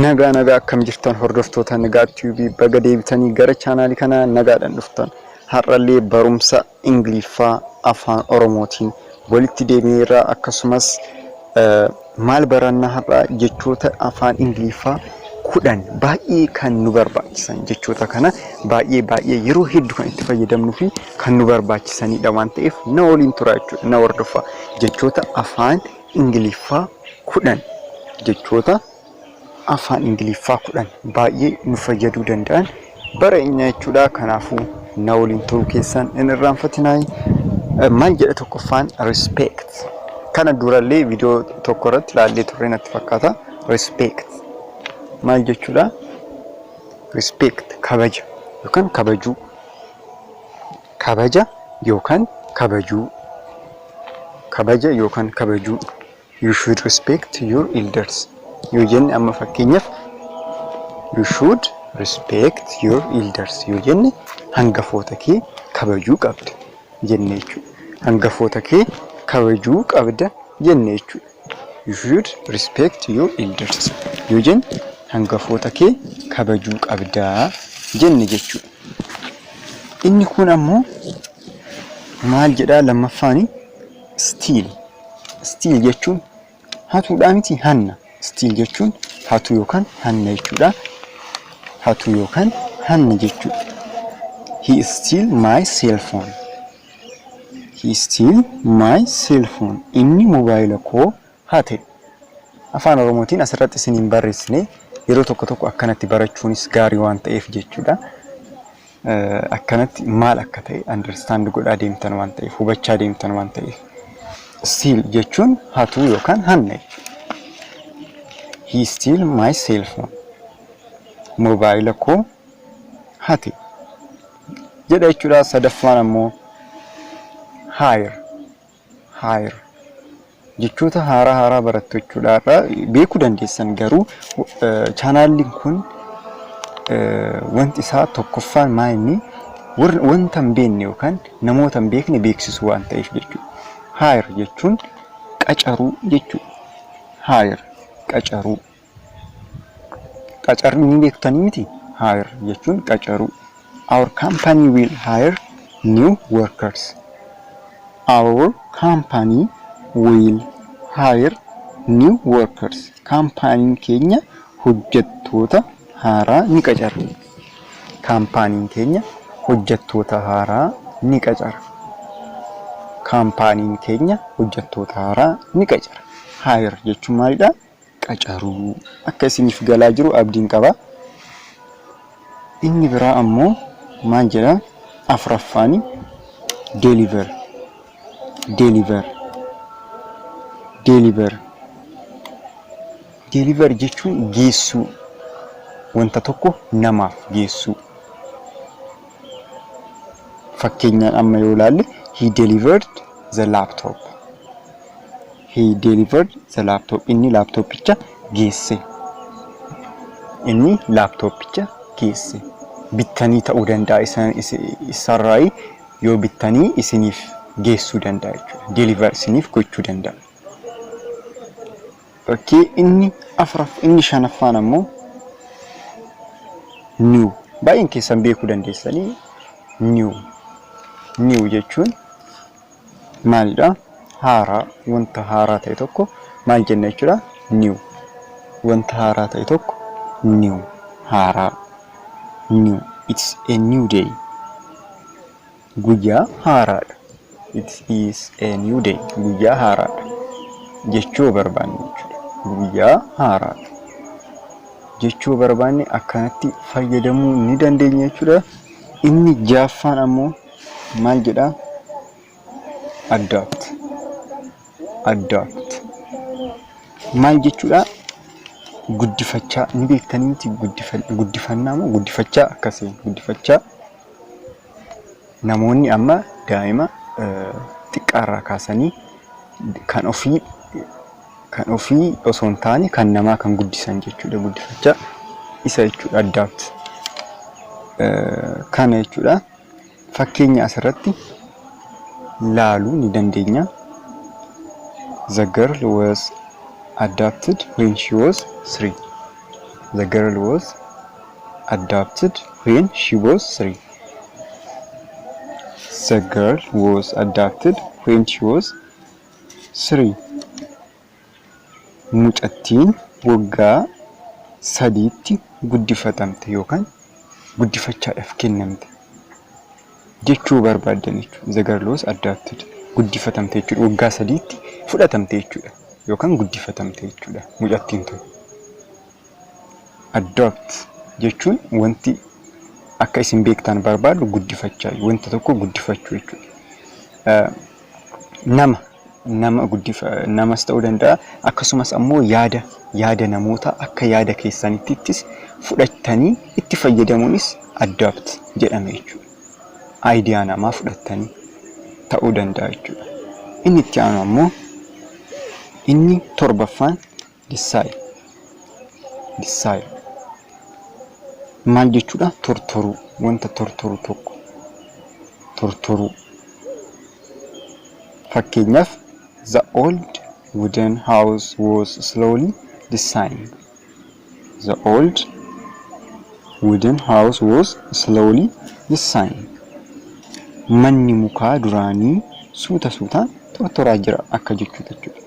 nagaa akkam jirtan hordoftoota Nigat TV baga deebitanii gara chaanaali kana nagaadhaan dhuftan. Har'allee barumsa ingliiffaa afaan oromootiin walitti deebineerra akkasumas maal baranna har'a jechoota afaan ingliiffaa 10 baay'ee kan nu barbaachisan jechoota kana baay'ee yeroo hedduu kan itti fayyadamnu fi kan nu barbaachisanidha waan ta'eef na waliin tura jechuudha. Na hordofa jechoota afaan ingliiffaa 10 jechoota afaan ingliiffaa 10 baay'ee nu fayyaduu danda'an bareenya jechuudha. Kanaafuu na waliin turuu keessan in irraanfatinaa. Maal jedha tokkoffaan respect. Kana durallee viidiyoo tokko irratti ilaallee turre natti fakkaata. Respect maal jechuudha? Respect kabaja yookaan kabajuu. Kabaja yookaan kabajuu. Kabaja yookaan kabajuu. You should respect your elders. Yoo jenne amma fakkeenyaaf you should respect your elders yoo jenne hangafoota kee kabajuu qabda jenne jechuudha. Hangafoota kee kabajuu qabda jenne jechuudha. You should respect your elders yoo jenne hangafoota kee kabajuu qabda jenne jechuudha. Inni kun ammoo maal jedhaa lammaffaani? Still jechuun hatuudhaa miti hanna. Still jechuun hatu yookaan hanna jechuudha. Hatu yookaan hanna jechuudha. He is still my cell phone. He is still my cell phone. Inni mobaayila koo hate. Afaan oromootiin asirratti isiniin barreessine yeroo tokko akkanatti barachuunis gaarii waan ta'eef jechuudha. Akkanatti maal akka ta'e understand godhaa deemtan waan ta'eef hubachaa deemtan waan ta'eef. Still jechuun hatu yookaan hanna jechuudha. He is still my cell phone. Mobile ko hate. Jedha jechuudha. Sadaffaan ammoo hire. Jechoota haaraa barattu jechuudha. Beekuu dandeessan garuu chaanaalliin kun wanti isaa tokkoffaan maayinni wanta hin beekne yookaan namoota hin beekne beeksisu waan ta'eef jechuudha. Hire jechuun qacaruu jechuudha. Hire qacaruu. Qacaruu ni beektanii miti? Hire jechuun qacaruu. Our company will hire new workers. Our company will hire new workers. Company keenya hojjettoota haaraa ni qacara. Company keenya hojjettoota haaraa ni qacara. Company keenya hojjettoota haaraa ni qacara. Hire jechuun maalidha? Qacaruu. Akka isiniif galaa jiru abdiin qaba. Inni biraa ammoo maal jedha? Afraffaani deliver. Deliver jechuun geessuu. Wanta tokko namaaf geessuu. Fakkeenyaan amma yoo ilaalle he delivered the laptop. He delivered the laptop. Inni laptopicha geesse. Inni laptopicha geesse. Bittanii ta'uu danda'a isarraa yoo bittanii isiniif geessuu danda'a jechuudha. Deliver isiniif gochuu danda'a. Okay, inni shanaffaan ammoo new. Baay'een keessan beekuu dandeessanii new jechuun maalidha? Haaraa. Wanta haaraa ta'e tokko maal jenna jechuudha? New. Wanta haaraa ta'e tokko new. Haaraa. New. It's a new day. Guyyaa haaraadha. It is a new day. Guyyaa haaraadha. Jechuu barbaanne jechuudha. Guyyaa haaraadha. Jechuu barbaanne akkanatti fayyadamuu ni dandeenya jechuudha. Inni jaaffaan ammoo maal jedhaa? Adapt. Maal jechuudha? Guddifachaa. Ni beektanii miti? Guddifannaa moo guddifachaa akkasii? Guddifachaa namoonni amma daa'ima xiqqaarraa kaasanii kan ofii osoo hin taane kan namaa kan guddisan jechuudha. Guddifachaa isa jechuudha. Adapt kana jechuudha. Fakkeenya asirratti laaluu ni dandeenya. The girl was adopted when she was 3. The girl was adopted when she was 3. The girl was adopted when she was 3. Mucattiin waggaa 3tti guddifatamte yookaan guddifachaadhaaf kennamte jechuu barbaadan jechuudha. The girl was adopted guddifatamte jechuudha. Waggaa 3tti fudhatamte jechuudha yookaan guddifatamte jechuudha mucattiin tun. Adopt jechuun wanti akka isin beektan barbaadu guddifachaa wanta tokko guddifachuu jechuudha. Namas ta'uu danda'a akkasumas ammoo yaada namoota akka yaada keessanittis fudhattanii itti fayyadamuunis adopt jedhama jechuudha. Idea namaa fudhattanii ta'uu danda'a jechuudha. Inni itti aanu ammoo inni torbaffaan decay. Maal jechuudha? Tortoruu, wanta tortoruu tokko tortoruu. Fakkeenyaaf the old wooden house was slowly decaying. The old wooden house was slowly decaying. Manni mukaa duraanii suutaan tortoraa jira akka jechuudha jechuudha.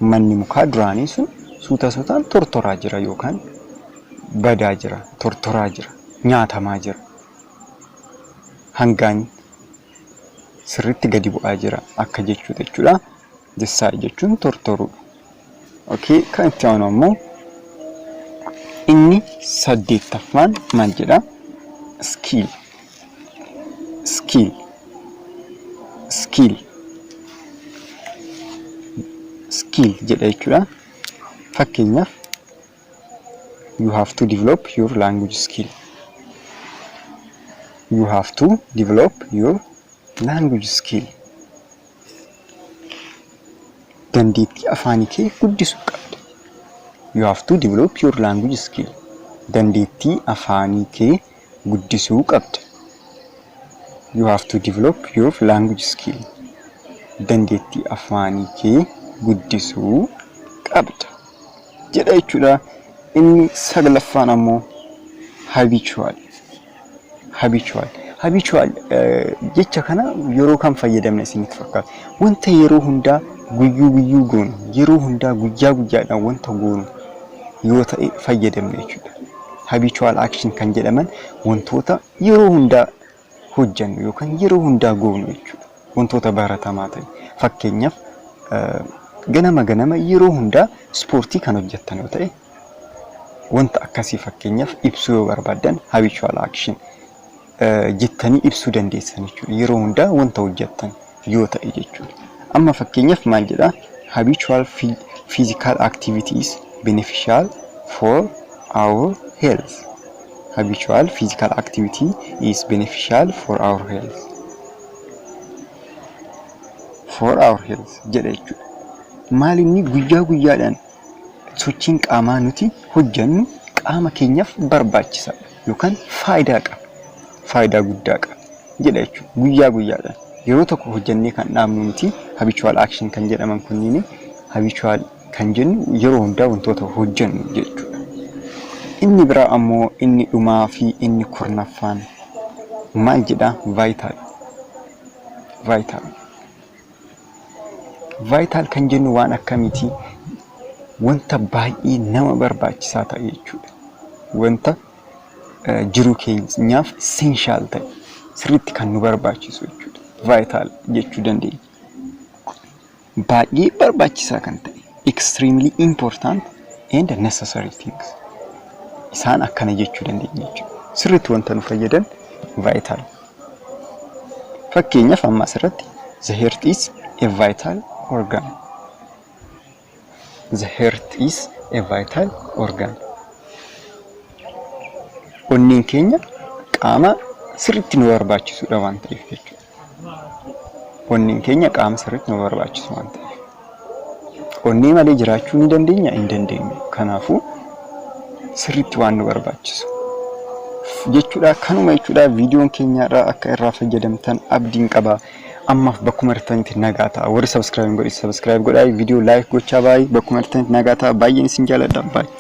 Manni mukaa duraanii sun suutaan tortoraa jira yookaan badaa jira, tortoraa jira, nyaatamaa jira. Hangaan sirriitti gadi bu'aa jira akka jechuudha jechuudha. Decay jechuun tortoruu. Okay, kan itti aanu ammoo inni 8ffaan maal jedha? Skill jedha jechuudha. Fakkeenyaaf you have to develop your language skill. You have to develop your language skill. Dandeettii afaanii kee guddisuu qabda. You have to develop your language skill. Dandeettii afaanii kee guddisuu qabda. You have to develop your language skill. Dandeettii afaanii kee guddisuu qabda jedha jechuudha. Inni 9ffaan ammoo habitual jecha kana yeroo kan fayyadamne isinitti fakkaata. Wanta yeroo hundaa guyyuu goonu, yeroo hundaa guyyaadhaan wanta goonu yoo ta'e fayyadamne jechuudha. Habitual action kan jedhaman wantoota yeroo hundaa hojjannu yookaan yeroo hundaa goonu jechuudha. Wantoota baratamaa ta'e. Fakkeenyaaf ganama yeroo hundaa ispoortii kan hojjettan yoo ta'e wanta akkasii fakkeenyaaf ibsuu yoo barbaadan habitual action jettanii ibsuu dandeessan jechuudha. Yeroo hundaa wanta hojjettan yoo ta'e jechuudha. Amma fakkeenyaaf maal jedha? Habitual physical activities beneficial for our health. Habitual physical activity is beneficial for our health. Jedha jechuudha. Maal inni guyyaadhaan sochiin qaamaa nuti hojjennu qaama keenyaaf barbaachisaa yookaan faayidaa guddaa qaba jedha jechuudha. Guyyaadhaan yeroo tokko hojjennee kan dhaabnu nuti habitual action kan jedhaman kunniin habitual kan jennu yeroo hundaa wantoota hojjennu jechuudha. Inni biraa ammoo inni dhumaa fi inni 9ffaan maal jedha? Vital kan jennu waan akkamiiti? Wanta baay'ee nama barbaachisaa ta'e jechuudha. Wanta jiruu keenyaaf essential ta'e sirriitti kan nu barbaachisu jechuudha. Vital jechuu dandeenya. Baay'ee barbaachisaa kan ta'e, extremely important and necessary things. Isaan akkana jechuu dandeenya jechuudha. Sirriitti wanta nu fayyadan vital. Fakkeenyaaf amma asirratti the heart is a vital organ. The heart is a vital organ. Onneen keenya qaama sirriitti nu barbaachisuudha waan ta'eef jechuudha. Onneen keenya qaama sirriitti nu barbaachisu waan ta'eef. Onnee malee jiraachuu ni dandeenya? Hin dandeenyu. Kanaafuu sirriitti waan nu barbaachisu jechuudha. Kanuma jechuudha. Viidiyoon keenyarraa akka irraa fayyadamtan abdiin qaba. Ammaaf bakkuma artanitti nagaa ta'a. Warri subscribe godhaa, video like gochaa baay'ee bakkuma artanitti nagaa ta'a. Baay'een isin jaalladha. Baay'ee